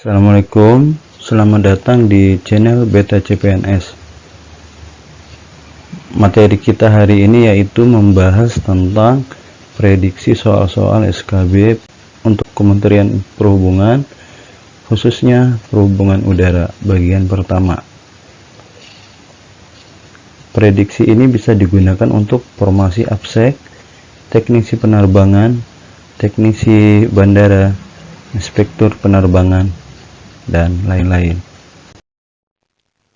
Assalamualaikum, selamat datang di channel Beta CPNS. Materi kita hari ini yaitu membahas tentang prediksi soal-soal SKB untuk Kementerian Perhubungan, khususnya perhubungan udara, bagian pertama. Prediksi ini bisa digunakan untuk formasi absek, teknisi penerbangan, teknisi bandara, inspektur penerbangan, dan lain-lain.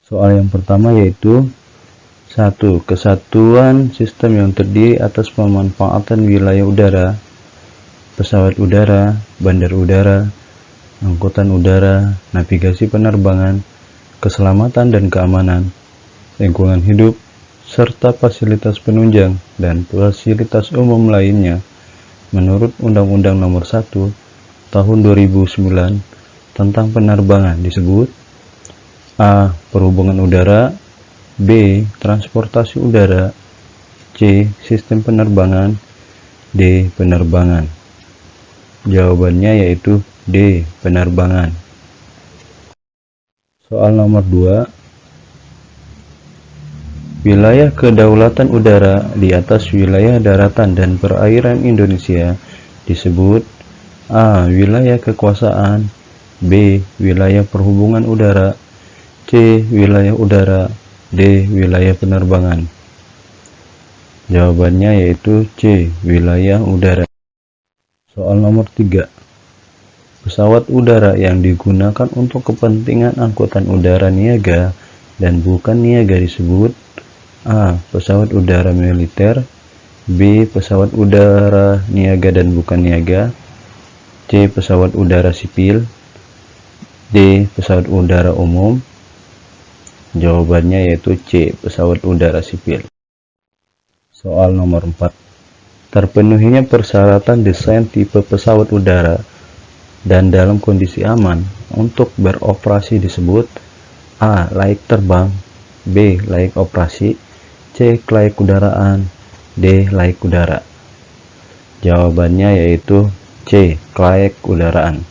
Soal yang pertama yaitu 1. Kesatuan sistem yang terdiri atas pemanfaatan wilayah udara, pesawat udara, bandar udara, angkutan udara, navigasi penerbangan, keselamatan dan keamanan, lingkungan hidup, serta fasilitas penunjang dan fasilitas umum lainnya menurut Undang-Undang Nomor 1 Tahun 2009 tentang penerbangan disebut: A. Perhubungan udara, B. Transportasi udara, C. Sistem penerbangan, D. Penerbangan. Jawabannya yaitu D. Penerbangan. Soal nomor 2. Wilayah kedaulatan udara di atas wilayah daratan dan perairan Indonesia disebut: A. Wilayah kekuasaan, B. Wilayah perhubungan udara, C. Wilayah udara, D. Wilayah penerbangan. Jawabannya yaitu C. Wilayah udara. Soal nomor 3. Pesawat udara yang digunakan untuk kepentingan angkutan udara niaga dan bukan niaga disebut: A. Pesawat udara militer, B. Pesawat udara niaga dan bukan niaga, C. Pesawat udara sipil, D. Pesawat udara umum. Jawabannya yaitu C. Pesawat udara sipil. Soal nomor 4. Terpenuhinya persyaratan desain tipe pesawat udara dan dalam kondisi aman untuk beroperasi disebut: A. Layak terbang, B. Layak operasi, C. Layak udaraan, D. Layak udara. Jawabannya yaitu C. Layak udaraan.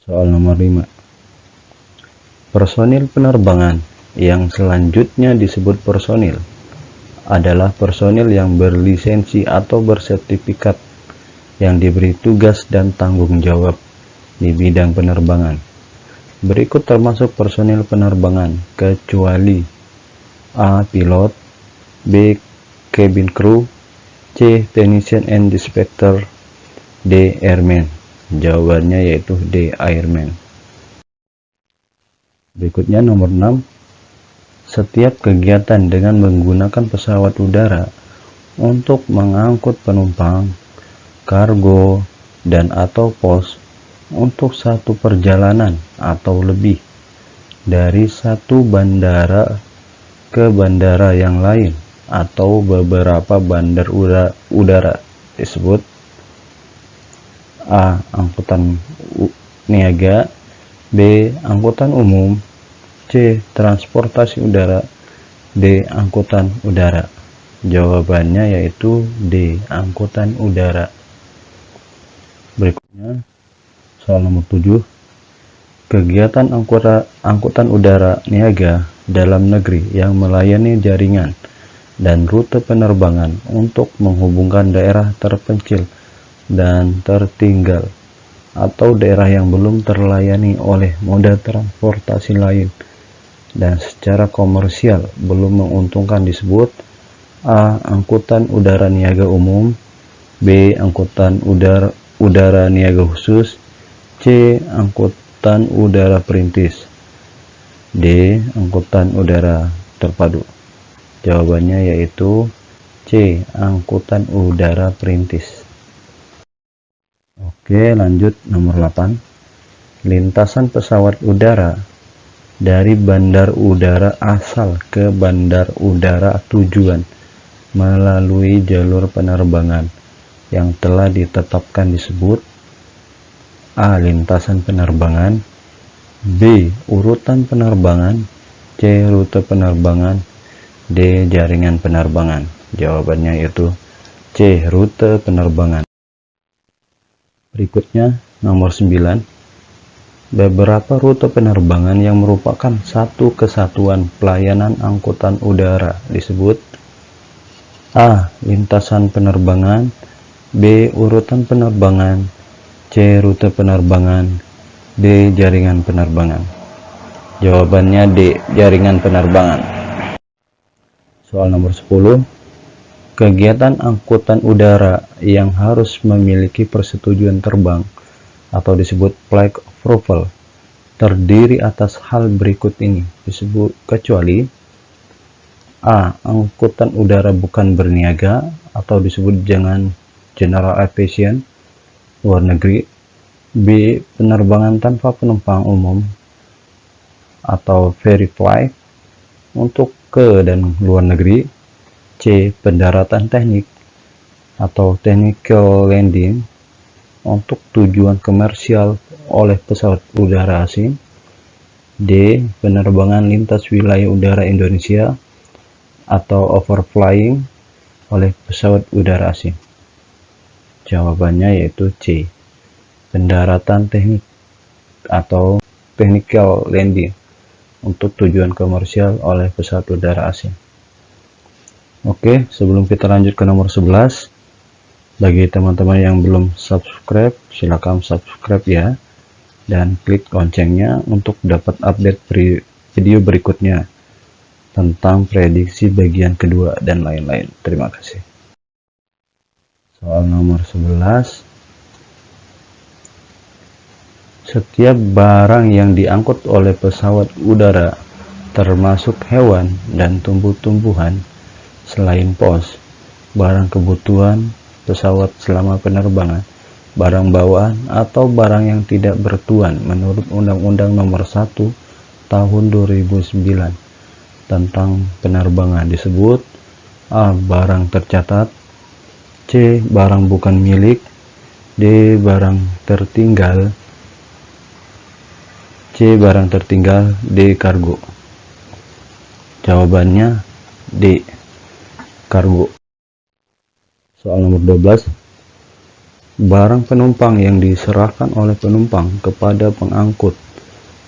Soal nomor 5. Personil penerbangan yang selanjutnya disebut personil adalah personil yang berlisensi atau bersertifikat yang diberi tugas dan tanggung jawab di bidang penerbangan. Berikut termasuk personil penerbangan kecuali: A. Pilot, B. Cabin crew, C. Technician and Inspector, D. Airman. Jawabannya yaitu D. Airman. Berikutnya nomor 6. Setiap kegiatan dengan menggunakan pesawat udara untuk mengangkut penumpang, kargo, dan atau pos untuk satu perjalanan atau lebih dari satu bandara ke bandara yang lain atau beberapa bandar udara disebut: A. Angkutan niaga, B. Angkutan umum, C. Transportasi udara, D. Angkutan udara. Jawabannya yaitu D. Angkutan udara. Berikutnya soal nomor 7. Kegiatan angkutan udara niaga dalam negeri yang melayani jaringan dan rute penerbangan untuk menghubungkan daerah terpencil dan tertinggal atau daerah yang belum terlayani oleh moda transportasi lain dan secara komersial belum menguntungkan disebut: A. Angkutan udara niaga umum, B. Angkutan udara niaga khusus, C. Angkutan udara perintis, D. Angkutan udara terpadu. Jawabannya yaitu C. Angkutan udara perintis. Oke, lanjut nomor 8. Lintasan pesawat udara dari bandar udara asal ke bandar udara tujuan melalui jalur penerbangan yang telah ditetapkan disebut: A. Lintasan penerbangan, B. Urutan penerbangan, C. Rute penerbangan, D. Jaringan penerbangan. Jawabannya yaitu C. Rute penerbangan. Berikutnya nomor 9. beberapa rute penerbangan yang merupakan satu kesatuan pelayanan angkutan udara disebut: A. Lintasan penerbangan, B. Urutan penerbangan, C. Rute penerbangan, D. Jaringan penerbangan. Jawabannya D. Jaringan penerbangan. Soal nomor 10. Kegiatan angkutan udara yang harus memiliki persetujuan terbang atau disebut flight approval terdiri atas hal berikut ini disebut kecuali: A. Angkutan udara bukan berniaga atau disebut jangan general aviation luar negeri, B. Penerbangan tanpa penumpang umum atau ferry flight untuk ke dan luar negeri, C. Pendaratan teknik atau technical landing untuk tujuan komersial oleh pesawat udara asing, D. Penerbangan lintas wilayah udara Indonesia atau overflying oleh pesawat udara asing. Jawabannya yaitu C. Pendaratan teknik atau technical landing untuk tujuan komersial oleh pesawat udara asing. Oke, sebelum kita lanjut ke nomor 11, bagi teman-teman yang belum subscribe, silakan subscribe ya, dan klik loncengnya untuk dapat update video berikutnya tentang prediksi bagian kedua dan lain-lain. Terima kasih. Soal nomor 11. Setiap barang yang diangkut oleh pesawat udara, termasuk hewan dan tumbuh-tumbuhan, selain pos, barang kebutuhan pesawat selama penerbangan, barang bawaan, atau barang yang tidak bertuan menurut Undang-Undang Nomor 1 Tahun 2009 tentang penerbangan disebut: A. Barang tercatat, C. Barang bukan milik, D. Barang tertinggal, C. Barang tertinggal, D. Kargo. Jawabannya D. Kargo. Soal nomor 12. Barang penumpang yang diserahkan oleh penumpang kepada pengangkut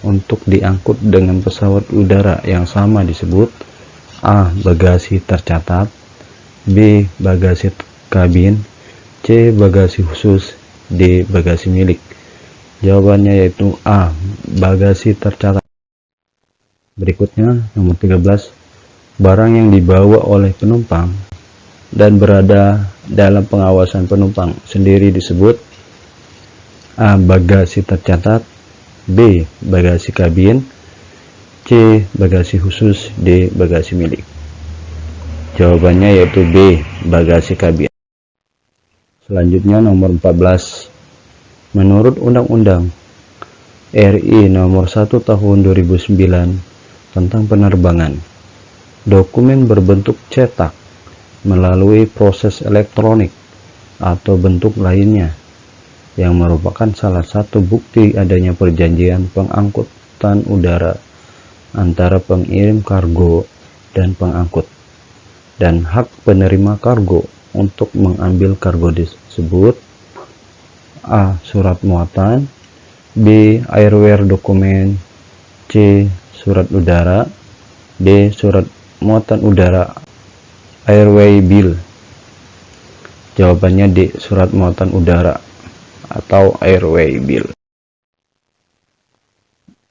untuk diangkut dengan pesawat udara yang sama disebut: A. Bagasi tercatat, B. Bagasi kabin, C. Bagasi khusus, D. Bagasi milik. Jawabannya yaitu A. Bagasi tercatat. Berikutnya nomor 13. Barang yang dibawa oleh penumpang dan berada dalam pengawasan penumpang sendiri disebut: A. Bagasi tercatat, B. Bagasi kabin, C. Bagasi khusus, D. Bagasi milik. Jawabannya yaitu B. Bagasi kabin. Selanjutnya nomor 14. Menurut Undang-Undang RI Nomor 1 Tahun 2009 tentang penerbangan, dokumen berbentuk cetak, melalui proses elektronik, atau bentuk lainnya yang merupakan salah satu bukti adanya perjanjian pengangkutan udara antara pengirim kargo dan pengangkut, dan hak penerima kargo untuk mengambil kargo disebut: A. Surat muatan, B. Airware dokumen, C. Surat udara, D. Surat muatan udara airway bill. Jawabannya D. Surat muatan udara atau airway bill.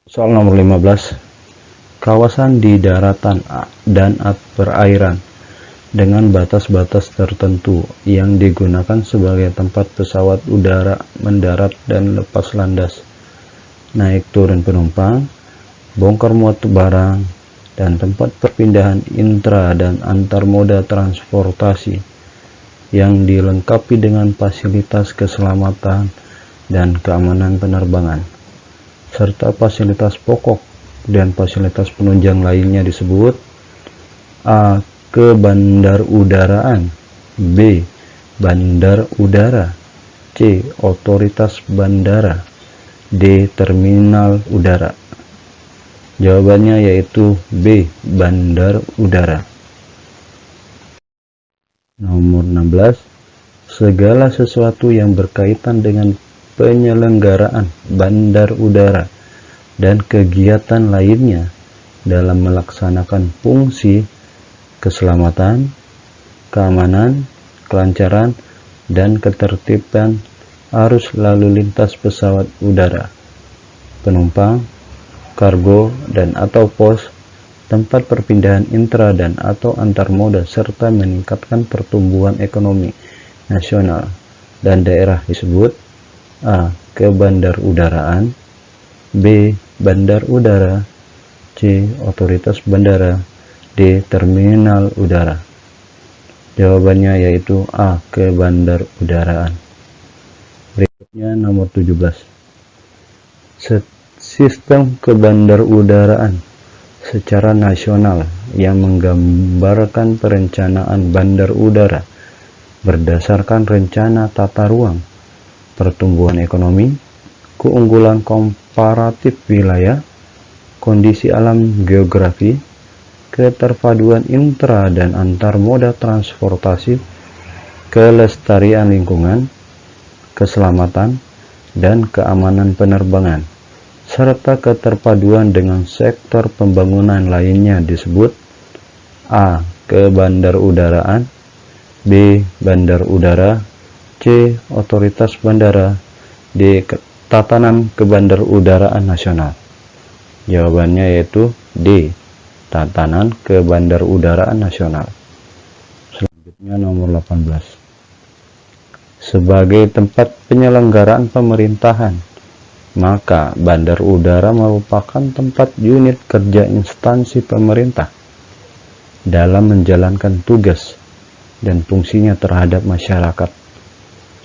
Soal nomor 15. Kawasan di daratan dan perairan dengan batas-batas tertentu yang digunakan sebagai tempat pesawat udara mendarat dan lepas landas, naik turun penumpang, bongkar muat barang, dan tempat perpindahan intra dan antar moda transportasi yang dilengkapi dengan fasilitas keselamatan dan keamanan penerbangan, serta fasilitas pokok dan fasilitas penunjang lainnya disebut: A. Kebandar udaraan, B. Bandar udara, C. Otoritas bandara, D. Terminal udara. Jawabannya yaitu B. Bandar udara. Nomor 16. Segala sesuatu yang berkaitan dengan penyelenggaraan bandar udara dan kegiatan lainnya dalam melaksanakan fungsi keselamatan, keamanan, kelancaran, dan ketertiban arus lalu lintas pesawat udara, penumpang, kargo, dan atau pos, tempat perpindahan intra dan atau antar moda, serta meningkatkan pertumbuhan ekonomi nasional dan daerah disebut: A. Kebandarudaraan, B. Bandar udara, C. Otoritas bandara, D. Terminal udara. Jawabannya yaitu A. Kebandarudaraan. Berikutnya nomor 17. Sistem kebandarudaraan secara nasional yang menggambarkan perencanaan bandar udara berdasarkan rencana tata ruang, pertumbuhan ekonomi, keunggulan komparatif wilayah, kondisi alam geografi, keterpaduan intra dan antar moda transportasi, kelestarian lingkungan, keselamatan, dan keamanan penerbangan, serta keterpaduan dengan sektor pembangunan lainnya disebut: A. Kebandarudaraan, B. Bandar udara, C. Otoritas bandara, D. Tatanan Kebandarudaraan Nasional. Jawabannya yaitu D. Tatanan Kebandarudaraan Nasional. Selanjutnya nomor 18. Sebagai tempat penyelenggaraan pemerintahan, maka bandar udara merupakan tempat unit kerja instansi pemerintah dalam menjalankan tugas dan fungsinya terhadap masyarakat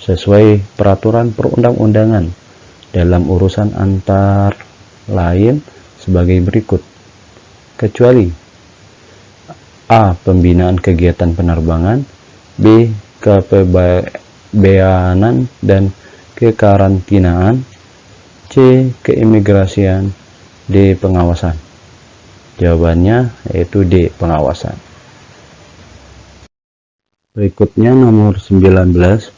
sesuai peraturan perundang-undangan dalam urusan antar lain sebagai berikut, kecuali: A. Pembinaan kegiatan penerbangan, B. Kepabeanan dan kekarantinaan, C. Keimigrasian, D. Pengawasan. Jawabannya yaitu D. Pengawasan. Berikutnya nomor 19.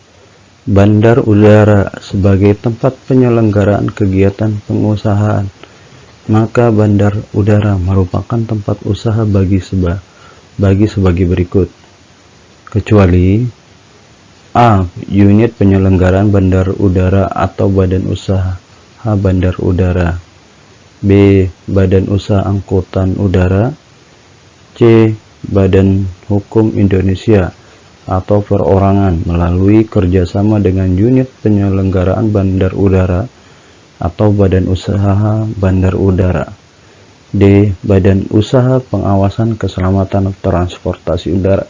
Bandar udara sebagai tempat penyelenggaraan kegiatan pengusahaan, maka bandar udara merupakan tempat usaha bagi sebagai berikut, kecuali: A. Unit penyelenggaraan bandar udara atau badan usaha bandar udara, B. Badan usaha angkutan udara, C. Badan Hukum Indonesia atau perorangan melalui kerjasama dengan unit penyelenggaraan bandar udara atau badan usaha bandar udara, D. Badan usaha pengawasan keselamatan transportasi udara.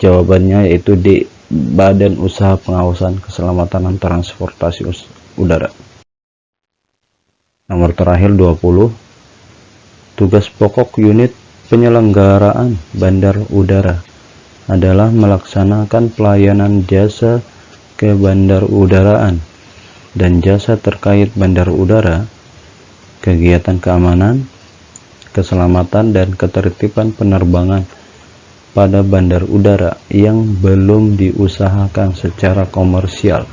Jawabannya yaitu D. Badan usaha pengawasan keselamatan transportasi udara. Nomor terakhir 20. Tugas pokok unit penyelenggaraan bandar udara adalah melaksanakan pelayanan jasa kebandarudaraan dan jasa terkait bandar udara, kegiatan keamanan, keselamatan, dan ketertiban penerbangan pada bandar udara yang belum diusahakan secara komersial.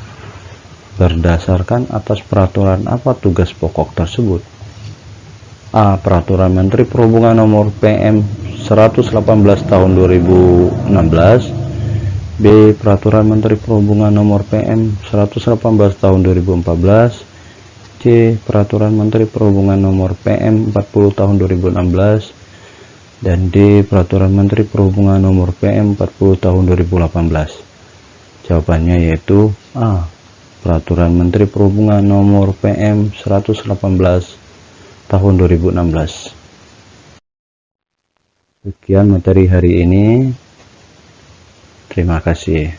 Berdasarkan atas peraturan apa tugas pokok tersebut? A. Peraturan Menteri Perhubungan Nomor PM 118 Tahun 2016, B. Peraturan Menteri Perhubungan Nomor PM 118 Tahun 2014, C. Peraturan Menteri Perhubungan Nomor PM 40 Tahun 2016, dan D. Peraturan Menteri Perhubungan Nomor PM 40 Tahun 2018. Jawabannya yaitu A. Peraturan Menteri Perhubungan Nomor PM 118 Tahun 2016. Sekian materi hari ini. Terima kasih.